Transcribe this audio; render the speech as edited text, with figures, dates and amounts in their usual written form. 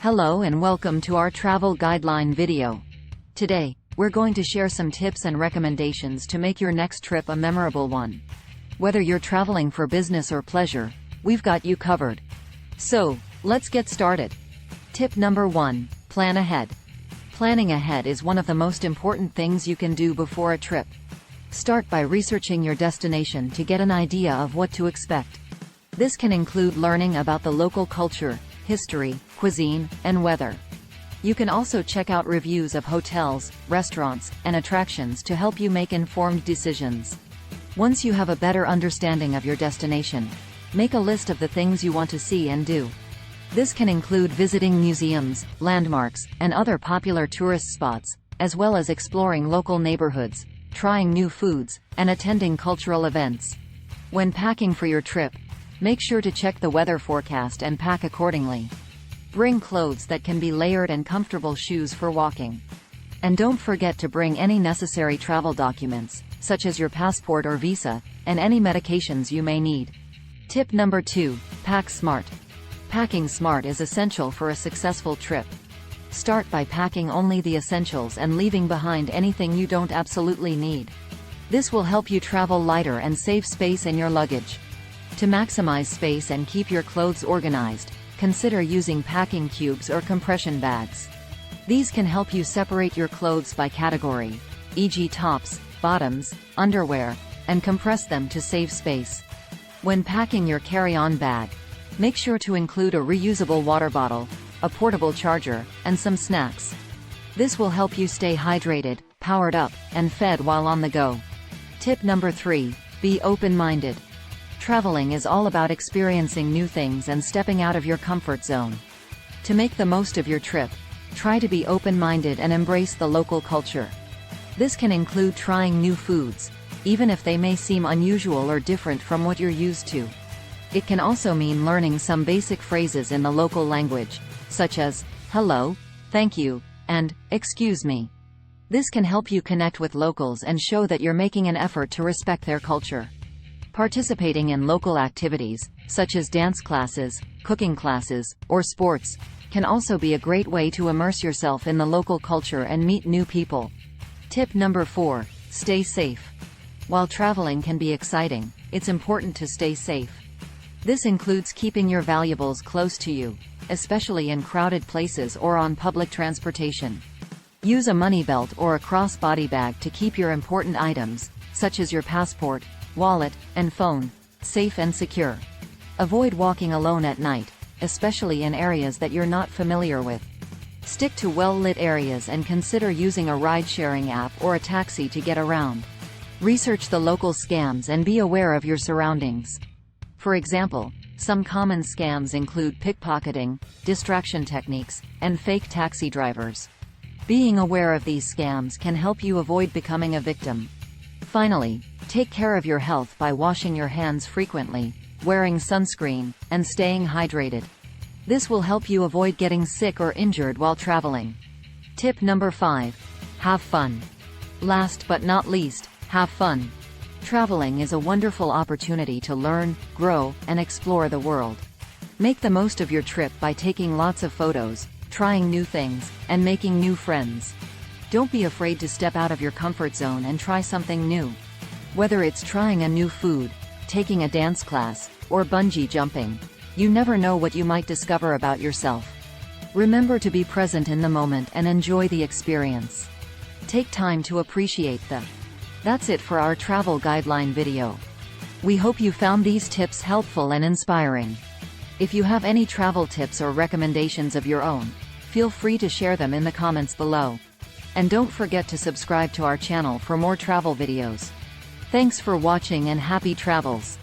Hello and welcome to our travel guideline video. Today, we're going to share some tips and recommendations to make your next trip a memorable one. Whether you're traveling for business or pleasure, we've got you covered. So, let's get started. Tip number 1, plan ahead. Planning ahead is one of the most important things you can do before a trip. Start by researching your destination to get an idea of what to expect. This can include learning about the local culture, history, cuisine, and weather. You can also check out reviews of hotels, restaurants, and attractions to help you make informed decisions. Once you have a better understanding of your destination, make a list of the things you want to see and do. This can include visiting museums, landmarks, and other popular tourist spots, as well as exploring local neighborhoods, trying new foods, and attending cultural events. When packing for your trip, make sure to check the weather forecast and pack accordingly. Bring clothes that can be layered and comfortable shoes for walking. And don't forget to bring any necessary travel documents, such as your passport or visa, and any medications you may need. Tip number 2, pack smart. Packing smart is essential for a successful trip. Start by packing only the essentials and leaving behind anything you don't absolutely need. This will help you travel lighter and save space in your luggage. To maximize space and keep your clothes organized, consider using packing cubes or compression bags. These can help you separate your clothes by category, e.g. tops, bottoms, underwear, and compress them to save space. When packing your carry-on bag, make sure to include a reusable water bottle, a portable charger, and some snacks. This will help you stay hydrated, powered up, and fed while on the go. Tip number 3, be open-minded. Traveling is all about experiencing new things and stepping out of your comfort zone. To make the most of your trip, try to be open-minded and embrace the local culture. This can include trying new foods, even if they may seem unusual or different from what you're used to. It can also mean learning some basic phrases in the local language, such as, hello, thank you, and, excuse me. This can help you connect with locals and show that you're making an effort to respect their culture. Participating in local activities, such as dance classes, cooking classes, or sports, can also be a great way to immerse yourself in the local culture and meet new people. Tip number 4, stay safe. While traveling can be exciting, it's important to stay safe. This includes keeping your valuables close to you, especially in crowded places or on public transportation. Use a money belt or a cross-body bag to keep your important items, such as your passport, wallet, and phone, safe and secure. Avoid walking alone at night, especially in areas that you're not familiar with. Stick to well-lit areas and consider using a ride-sharing app or a taxi to get around. Research the local scams and be aware of your surroundings. For example, some common scams include pickpocketing, distraction techniques, and fake taxi drivers. Being aware of these scams can help you avoid becoming a victim. Finally, take care of your health by washing your hands frequently, wearing sunscreen, and staying hydrated. This will help you avoid getting sick or injured while traveling. Tip number 5, have fun. Last but not least, have fun. Traveling is a wonderful opportunity to learn, grow, and explore the world. Make the most of your trip by taking lots of photos, trying new things, and making new friends. Don't be afraid to step out of your comfort zone and try something new. Whether it's trying a new food, taking a dance class, or bungee jumping, you never know what you might discover about yourself. Remember to be present in the moment and enjoy the experience. Take time to appreciate them. That's it for our travel guideline video. We hope you found these tips helpful and inspiring. If you have any travel tips or recommendations of your own, feel free to share them in the comments below. And don't forget to subscribe to our channel for more travel videos. Thanks for watching and happy travels!